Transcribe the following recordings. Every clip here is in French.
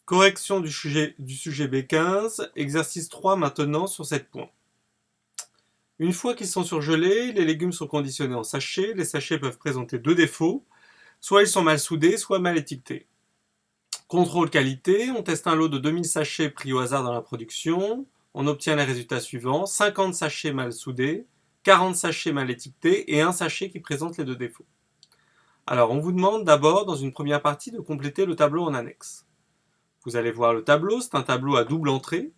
Correction du sujet B15, exercice 3 maintenant sur 7 points. Une fois qu'ils sont surgelés, les légumes sont conditionnés en sachets. Les sachets peuvent présenter deux défauts, soit ils sont mal soudés, soit mal étiquetés. Contrôle qualité, on teste un lot de 2000 sachets pris au hasard dans la production. On obtient les résultats suivants, 50 sachets mal soudés, 40 sachets mal étiquetés et un sachet qui présente les deux défauts. Alors on vous demande d'abord, dans une première partie, de compléter le tableau en annexe. Vous allez voir le tableau, c'est un tableau à double entrée,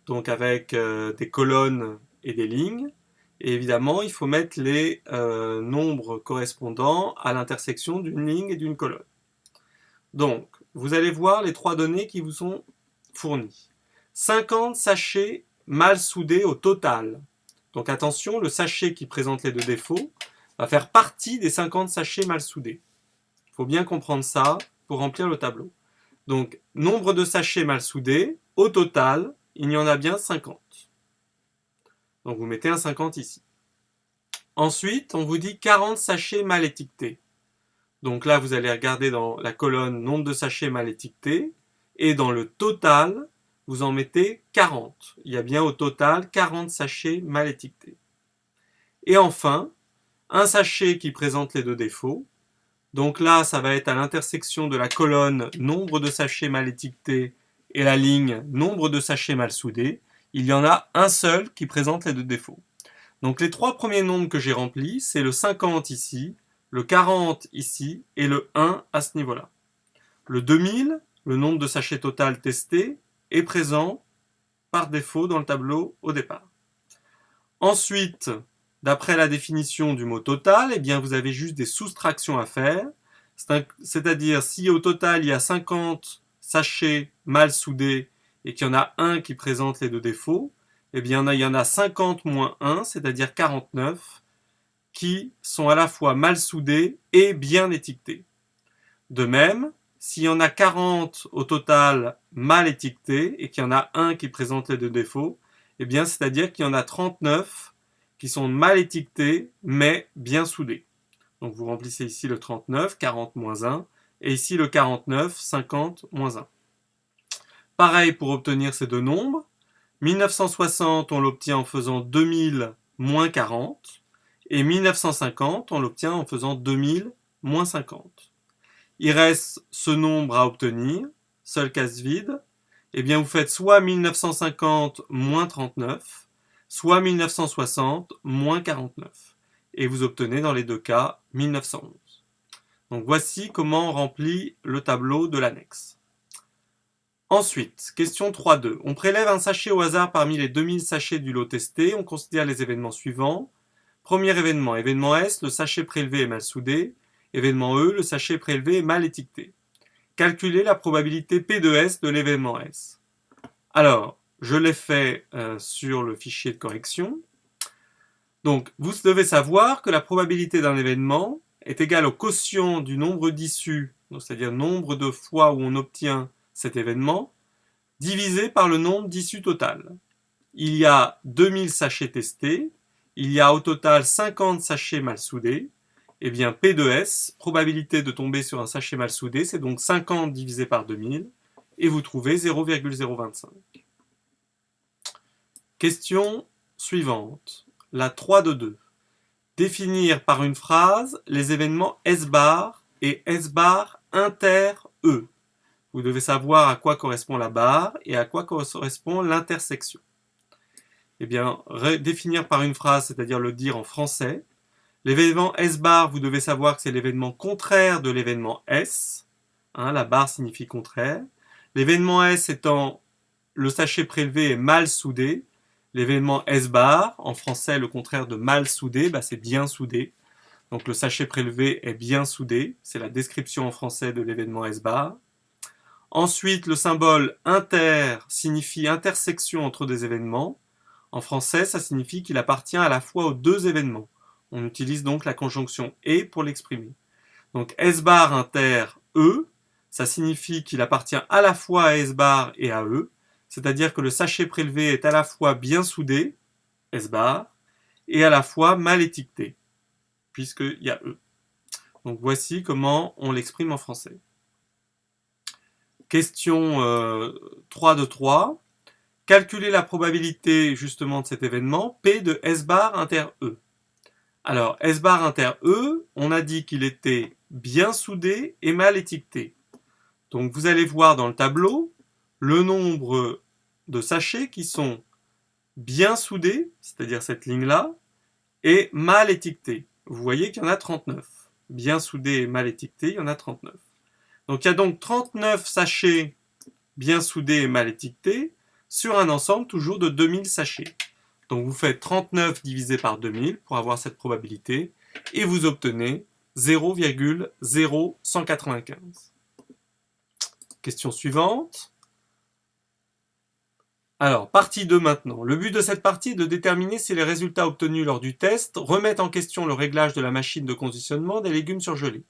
donc avec des colonnes et des lignes. Et évidemment, il faut mettre les nombres correspondants à l'intersection d'une ligne et d'une colonne. Donc, vous allez voir les trois données qui vous sont fournies. 50 sachets mal soudés au total. Donc attention, le sachet qui présente les deux défauts va faire partie des 50 sachets mal soudés. Il faut bien comprendre ça pour remplir le tableau. Donc, nombre de sachets mal soudés, au total, il y en a bien 50. Donc, vous mettez un 50 ici. Ensuite, on vous dit 40 sachets mal étiquetés. Donc là, vous allez regarder dans la colonne nombre de sachets mal étiquetés. Et dans le total, vous en mettez 40. Il y a bien au total 40 sachets mal étiquetés. Et enfin, un sachet qui présente les deux défauts. Donc là, ça va être à l'intersection de la colonne nombre de sachets mal étiquetés et la ligne nombre de sachets mal soudés. Il y en a un seul qui présente les deux défauts. Donc les trois premiers nombres que j'ai remplis, c'est le 50 ici, le 40 ici et le 1 à ce niveau-là. Le 2000, le nombre de sachets total testé, est présent par défaut dans le tableau au départ. Ensuite, d'après la définition du mot total, eh bien vous avez juste des soustractions à faire. C'est-à-dire, si au total il y a 50 sachets mal soudés et qu'il y en a un qui présente les deux défauts, eh bien il y en a 50 moins 1, c'est-à-dire 49, qui sont à la fois mal soudés et bien étiquetés. De même, s'il y en a 40 au total mal étiquetés et qu'il y en a un qui présente les deux défauts, eh bien c'est-à-dire qu'il y en a 39 qui sont mal étiquetés, mais bien soudés. Donc vous remplissez ici le 39, 40 moins 1, et ici le 49, 50 moins 1. Pareil pour obtenir ces deux nombres. 1960, on l'obtient en faisant 2000 moins 40, et 1950, on l'obtient en faisant 2000 moins 50. Il reste ce nombre à obtenir, seule case vide. Eh bien, vous faites soit 1950 moins 39, soit 1960 moins 49. Et vous obtenez dans les deux cas 1911. Donc voici comment on remplit le tableau de l'annexe. Ensuite, question 3.2. On prélève un sachet au hasard parmi les 2000 sachets du lot testé. On considère les événements suivants. Premier événement, événement S, le sachet prélevé est mal soudé. Événement E, le sachet prélevé est mal étiqueté. Calculez la probabilité P de S de l'événement S. Alors, je l'ai fait sur le fichier de correction. Donc, vous devez savoir que la probabilité d'un événement est égale au quotient du nombre d'issues, c'est-à-dire nombre de fois où on obtient cet événement, divisé par le nombre d'issues totales. Il y a 2000 sachets testés, il y a au total 50 sachets mal soudés. Eh bien, P de S, probabilité de tomber sur un sachet mal soudé, c'est donc 50 divisé par 2000, et vous trouvez 0,025. Question suivante, la 3 de 2. Définir par une phrase les événements S bar et S bar inter E. Vous devez savoir à quoi correspond la barre et à quoi correspond l'intersection. Eh bien, définir par une phrase, c'est-à-dire le dire en français. L'événement S bar, vous devez savoir que c'est l'événement contraire de l'événement S. La barre signifie contraire. L'événement S étant le sachet prélevé est mal soudé. L'événement S bar, en français, le contraire de mal soudé, c'est bien soudé. Donc le sachet prélevé est bien soudé. C'est la description en français de l'événement S bar. Ensuite, le symbole inter signifie intersection entre des événements. En français, ça signifie qu'il appartient à la fois aux deux événements. On utilise donc la conjonction « et » pour l'exprimer. Donc S bar inter E, ça signifie qu'il appartient à la fois à S bar et à E, c'est-à-dire que le sachet prélevé est à la fois bien soudé, S bar, et à la fois mal étiqueté, puisqu'il y a E. Donc voici comment on l'exprime en français. Question 3 de 3. Calculer la probabilité justement de cet événement, P de S bar inter E. Alors, S bar inter E, on a dit qu'il était bien soudé et mal étiqueté. Donc, vous allez voir dans le tableau le nombre de sachets qui sont bien soudés, c'est-à-dire cette ligne-là, et mal étiquetés. Vous voyez qu'il y en a 39. Bien soudés et mal étiquetés, il y en a 39. Donc, il y a donc 39 sachets bien soudés et mal étiquetés sur un ensemble toujours de 2000 sachets. Donc vous faites 39 divisé par 2000 pour avoir cette probabilité et vous obtenez 0,0195. Question suivante. Alors, partie 2 maintenant. Le but de cette partie est de déterminer si les résultats obtenus lors du test remettent en question le réglage de la machine de conditionnement des légumes surgelés.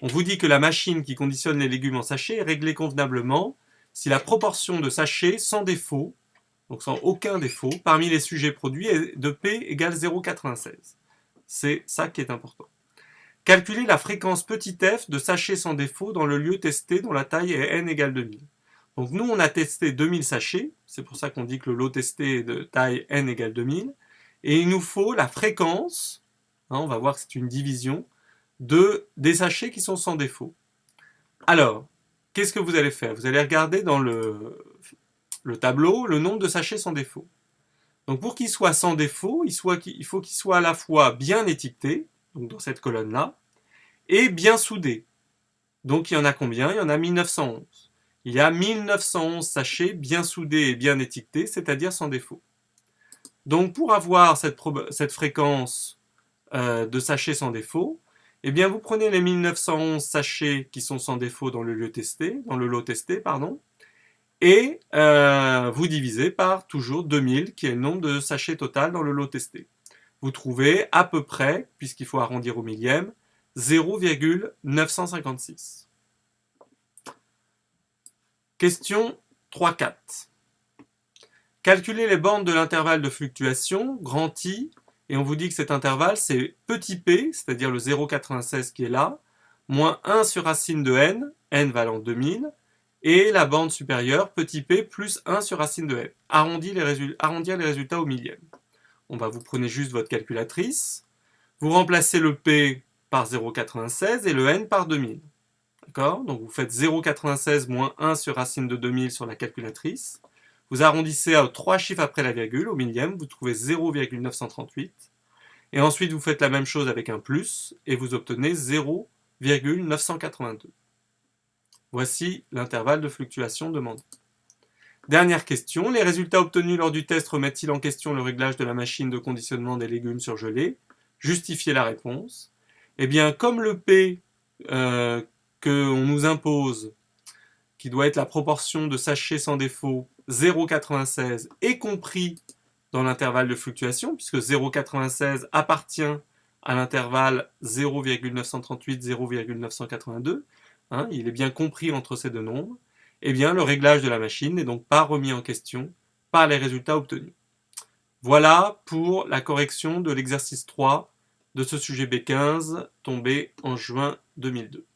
On vous dit que la machine qui conditionne les légumes en sachets est réglée convenablement si la proportion de sachets sans défaut, donc sans aucun défaut, parmi les sujets produits est de P égale 0,96. C'est ça qui est important. Calculer la fréquence petit f de sachets sans défaut dans le lieu testé dont la taille est n égale 2000. Donc nous, on a testé 2000 sachets, c'est pour ça qu'on dit que le lot testé est de taille n égale 2000, et il nous faut la fréquence, on va voir que c'est une division, des sachets qui sont sans défaut. Alors, qu'est-ce que vous allez faire? Vous allez regarder dans le tableau le nombre de sachets sans défaut. Donc pour qu'il soit sans défaut, il faut qu'il soit à la fois bien étiqueté, donc dans cette colonne-là, et bien soudé. Donc il y en a combien? Il y en a 1911. Il y a 1911 sachets bien soudés et bien étiquetés, c'est-à-dire sans défaut. Donc pour avoir cette fréquence de sachets sans défaut, eh bien vous prenez les 1911 sachets qui sont sans défaut dans le lot testé, et vous divisez par toujours 2000, qui est le nombre de sachets total dans le lot testé. Vous trouvez à peu près, puisqu'il faut arrondir au millième, 0,956. Question 3-4. Calculez les bornes de l'intervalle de fluctuation, grand I, et on vous dit que cet intervalle, c'est petit p, c'est-à-dire le 0,96 qui est là, moins 1 sur racine de n, n valant 2000, et la borne supérieure, petit p, plus 1 sur racine de n. Arrondir les résultats au millième. Vous prenez juste votre calculatrice, vous remplacez le p par 0,96 et le n par 2000. D'accord? Donc vous faites 0,96 moins 1 sur racine de 2000 sur la calculatrice. Vous arrondissez à 3 chiffres après la virgule, au millième, vous trouvez 0,938. Et ensuite, vous faites la même chose avec un plus, et vous obtenez 0,982. Voici l'intervalle de fluctuation demandé. Dernière question, les résultats obtenus lors du test remettent-ils en question le réglage de la machine de conditionnement des légumes surgelés? Justifiez la réponse. Eh bien, comme le P qu'on nous impose, qui doit être la proportion de sachets sans défaut, 0,96, est compris dans l'intervalle de fluctuation, puisque 0,96 appartient à l'intervalle 0,938-0,982, il est bien compris entre ces deux nombres, eh bien le réglage de la machine n'est donc pas remis en question par les résultats obtenus. Voilà pour la correction de l'exercice 3 de ce sujet B15 tombé en juin 2002.